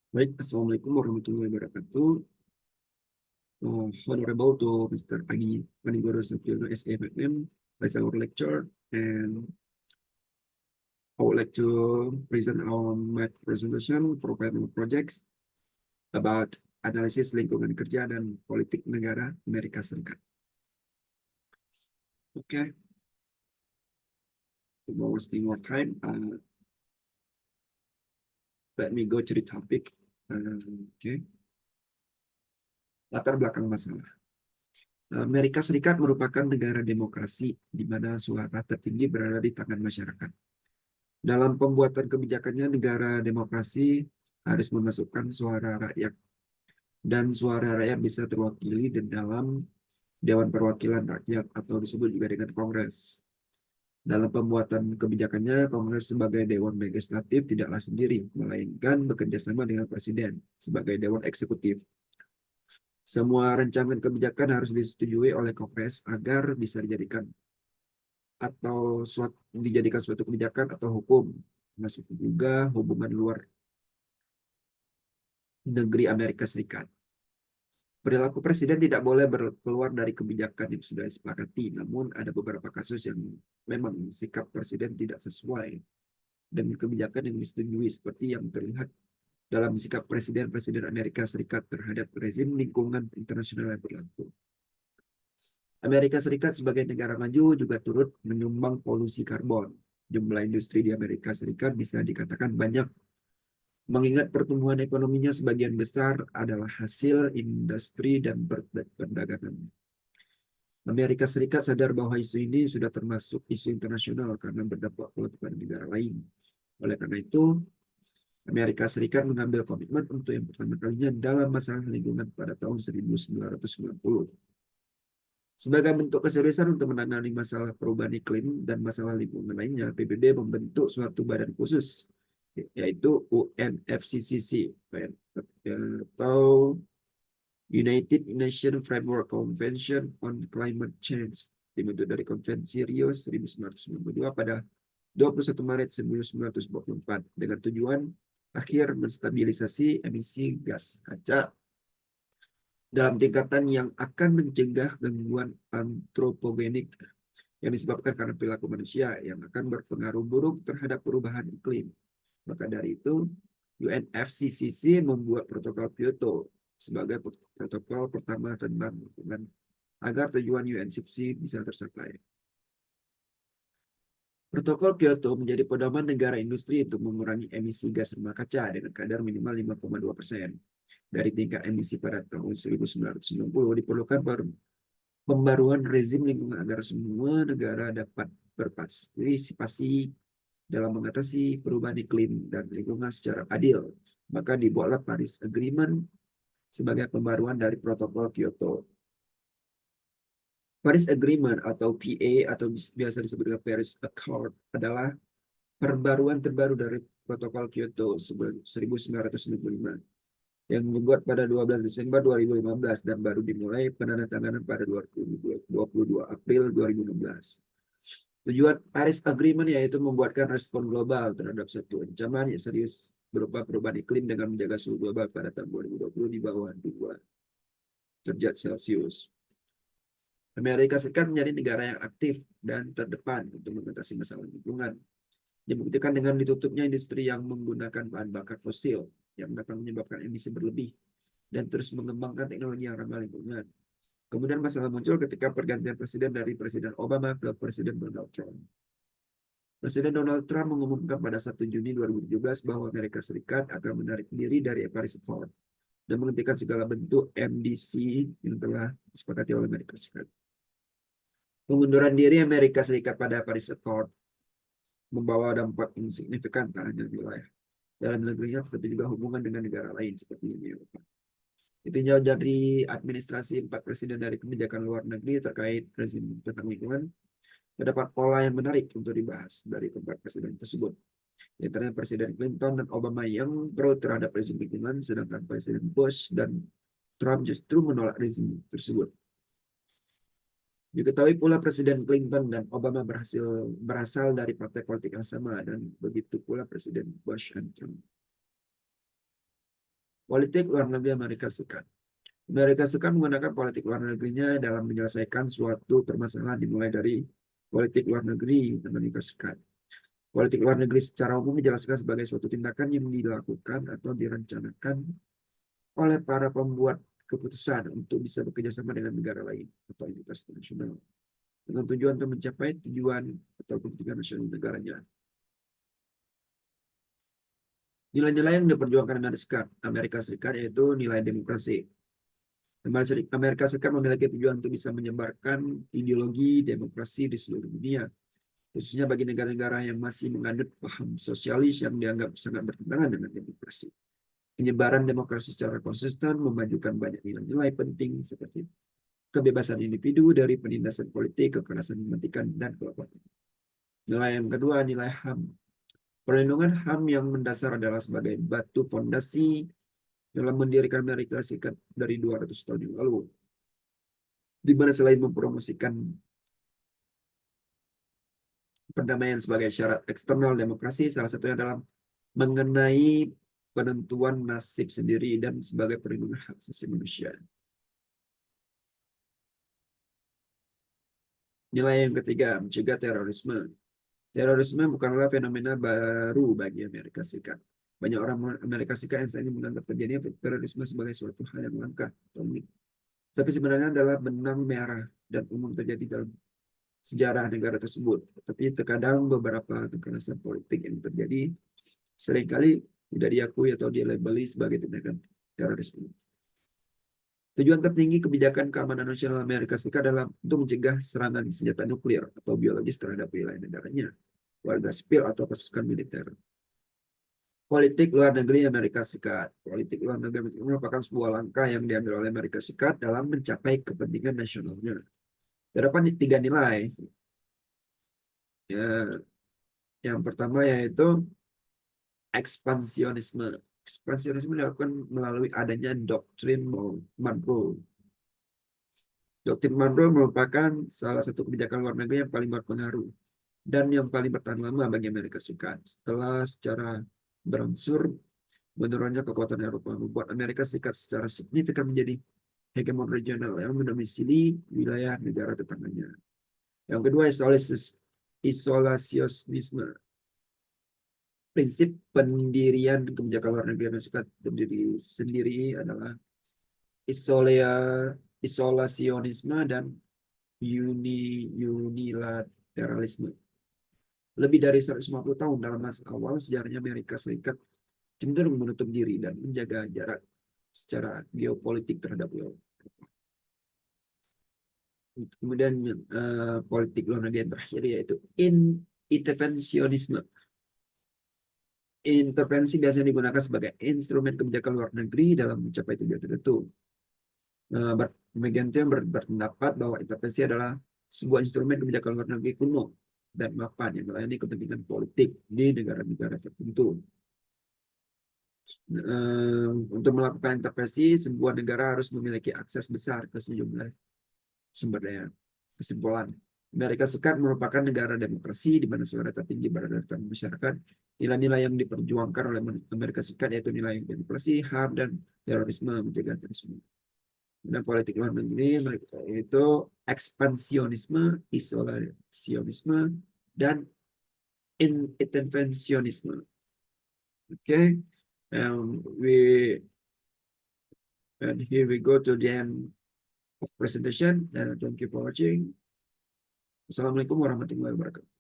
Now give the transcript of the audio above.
Baik, Assalamualaikum warahmatullahi wabarakatuh. Honorable to Mr. Panigoro Safiono SAFM, as our lecture, and I would like to present our math presentation for panel projects about analisis lingkungan kerja dan politik negara Amerika Serikat. Okay, without wasting more time, let me go to the topic. Okay, latar belakang masalah. Amerika Serikat merupakan negara demokrasi di mana suara tertinggi berada di tangan masyarakat. Dalam pembuatan kebijakannya, negara demokrasi harus memasukkan suara rakyat, dan suara rakyat bisa terwakili di dalam Dewan Perwakilan Rakyat atau disebut juga dengan Kongres. Dalam pembuatan kebijakannya, Kongres sebagai Dewan Legislatif tidaklah sendiri, melainkan bekerja sama dengan Presiden sebagai Dewan Eksekutif. Semua rancangan kebijakan harus disetujui oleh Kongres agar bisa dijadikan suatu kebijakan atau hukum, termasuk juga hubungan luar negeri Amerika Serikat. Perilaku presiden tidak boleh keluar dari kebijakan yang sudah disepakati, namun ada beberapa kasus yang memang sikap presiden tidak sesuai dengan kebijakan yang disetujui, seperti yang terlihat dalam sikap presiden-presiden Amerika Serikat terhadap rezim lingkungan internasional yang berlaku. Amerika Serikat sebagai negara maju juga turut menyumbang polusi karbon. Jumlah industri di Amerika Serikat bisa dikatakan banyak, mengingat pertumbuhan ekonominya sebagian besar adalah hasil industri dan perdagangan. Amerika Serikat sadar bahwa isu ini sudah termasuk isu internasional karena berdampak kuat pada negara lain. Oleh karena itu, Amerika Serikat mengambil komitmen untuk yang pertama kalinya dalam masalah lingkungan pada tahun 1990. Sebagai bentuk keseriusan untuk menangani masalah perubahan iklim dan masalah lingkungan lainnya, PBB membentuk suatu badan khusus, yaitu UNFCCC atau United Nations Framework Convention on Climate Change, dibentuk dari Konvensi Rio 1992 pada 21 Maret 1944 dengan tujuan akhir menstabilisasi emisi gas kaca dalam tingkatan yang akan mencegah gangguan antropogenik yang disebabkan karena perilaku manusia yang akan berpengaruh buruk terhadap perubahan iklim. Maka dari itu, UNFCCC membuat protokol Kyoto sebagai protokol pertama tentang lingkungan agar tujuan UNFCCC bisa tercapai. Protokol Kyoto menjadi pedoman negara industri untuk mengurangi emisi gas rumah kaca dengan kadar minimal 5,2% dari tingkat emisi pada tahun 1990. Diperlukan pembaruan rezim lingkungan agar semua negara dapat berpartisipasi dalam mengatasi perubahan iklim dan lingkungan secara adil. Maka dibuatlah Paris Agreement sebagai pembaruan dari protokol Kyoto. Paris Agreement atau PA atau biasa disebut dengan Paris Accord adalah perbaruan terbaru dari protokol Kyoto 1995 yang dibuat pada 12 Desember 2015 dan baru dimulai penandatanganan pada 22 April 2016. Tujuan Paris Agreement yaitu membuatkan respon global terhadap satu ancaman yang serius berupa perubahan iklim dengan menjaga suhu global pada tahun 2020 di bawah 2 derajat Celcius. Amerika Serikat menjadi negara yang aktif dan terdepan untuk mengatasi masalah lingkungan. Dibuktikan dengan ditutupnya industri yang menggunakan bahan bakar fosil yang dapat menyebabkan emisi berlebih dan terus mengembangkan teknologi yang ramah lingkungan. Kemudian masalah muncul ketika pergantian presiden dari Presiden Obama ke Presiden Donald Trump. Presiden Donald Trump mengumumkan pada 1 Juni 2017 bahwa Amerika Serikat akan menarik diri dari Paris Accord dan menghentikan segala bentuk MDC yang telah disepakati oleh Amerika Serikat. Pengunduran diri Amerika Serikat pada Paris Accord membawa dampak yang signifikan tak hanya wilayah dalam negerinya, tetapi juga hubungan dengan negara lain seperti Uni Eropa. Itu jauh dari administrasi 4 presiden dari kebijakan luar negeri terkait rezim tentang lingkungan. Terdapat pola yang menarik untuk dibahas dari keempat presiden tersebut. Di antara Presiden Clinton dan Obama yang pro terhadap rezim lingkungan, sedangkan Presiden Bush dan Trump justru menolak rezim tersebut. Diketahui pula Presiden Clinton dan Obama berasal dari partai politik yang sama dan begitu pula Presiden Bush dan Trump. Politik luar negeri Amerika Serikat. Amerika Serikat menggunakan politik luar negerinya dalam menyelesaikan suatu permasalahan dimulai dari politik luar negeri Amerika Serikat. Politik luar negeri secara umum dijelaskan sebagai suatu tindakan yang dilakukan atau direncanakan oleh para pembuat keputusan untuk bisa bekerja sama dengan negara lain atau entitas internasional dengan tujuan untuk mencapai tujuan atau kepentingan nasional negaranya. Nilai-nilai yang diperjuangkan Amerika Serikat yaitu nilai demokrasi. Amerika Serikat memiliki tujuan untuk bisa menyebarkan ideologi demokrasi di seluruh dunia, khususnya bagi negara-negara yang masih menganut paham sosialis yang dianggap sangat bertentangan dengan demokrasi. Penyebaran demokrasi secara konsisten memajukan banyak nilai-nilai penting seperti kebebasan individu dari penindasan politik, kekerasan mematikan, dan pelapor. Nilai yang kedua, nilai HAM. Perlindungan HAM yang mendasar adalah sebagai batu fondasi dalam mendirikan Amerika Serikat dari 200 tahun yang lalu. Di mana selain mempromosikan perdamaian sebagai syarat eksternal demokrasi, salah satunya adalah mengenai penentuan nasib sendiri dan sebagai perlindungan hak asasi manusia. Nilai yang ketiga, mencegah terorisme. Terorisme bukanlah fenomena baru bagi Amerika Serikat. Banyak orang Amerika Serikat yang saat ini menganggap terjadinya terorisme sebagai suatu hal yang langka atau unik. Tapi sebenarnya adalah benang merah dan umum terjadi dalam sejarah negara tersebut. Tapi terkadang beberapa kekerasan politik yang terjadi seringkali tidak diakui atau dilabeli sebagai tindakan terorisme. Tujuan tertinggi kebijakan keamanan nasional Amerika Serikat adalah untuk mencegah serangan senjata nuklir atau biologis terhadap wilayah negaranya, warga sipil atau pasukan militer. Politik luar negeri Amerika Serikat. Politik luar negeri merupakan sebuah langkah yang diambil oleh Amerika Serikat dalam mencapai kepentingan nasionalnya. Terdapat tiga nilai. Ya, yang pertama yaitu ekspansionisme. Ekspansionisme dilakukan melalui adanya doktrin Monroe. Doktrin Monroe merupakan salah satu kebijakan luar negeri yang paling berpengaruh dan yang paling bertahan lama bagi Amerika Serikat. Setelah secara berangsur menurunnya kekuatan Eropa membuat Amerika Serikat secara signifikan menjadi hegemon regional yang mendomisili wilayah negara tetangganya. Yang kedua, isolasionisme. Prinsip pendirian kebijakan luar negeri Amerika Serikat terdiri sendiri adalah isolasionisme dan unilateralisme. Lebih dari 150 tahun dalam masa awal sejarahnya Amerika Serikat cenderung menutup diri dan menjaga jarak secara geopolitik terhadap Eropa. Kemudian politik luar negeri yang terakhir yaitu intervensionisme. Intervensi biasanya digunakan sebagai instrumen kebijakan luar negeri dalam mencapai tujuan tertentu. Bagian yang berpendapat bahwa intervensi adalah sebuah instrumen kebijakan luar negeri kuno dan mapan yang melayani kepentingan politik di negara-negara tertentu. Untuk melakukan intervensi, sebuah negara harus memiliki akses besar ke sejumlah sumber daya. Kesimpulan, Amerika Serikat merupakan negara demokrasi di mana suara tertinggi berada di tangan masyarakat. Nilai-nilai yang diperjuangkan oleh Amerika Serikat yaitu nilai demokrasi, HAM, dan terorisme, mencegah terorisme. Dan politik luar negeri itu ekspansionisme, isolasionisme, dan intervensionisme. Okay, and here we go to the end of presentation. Thank you for watching. Assalamualaikum warahmatullahi wabarakatuh.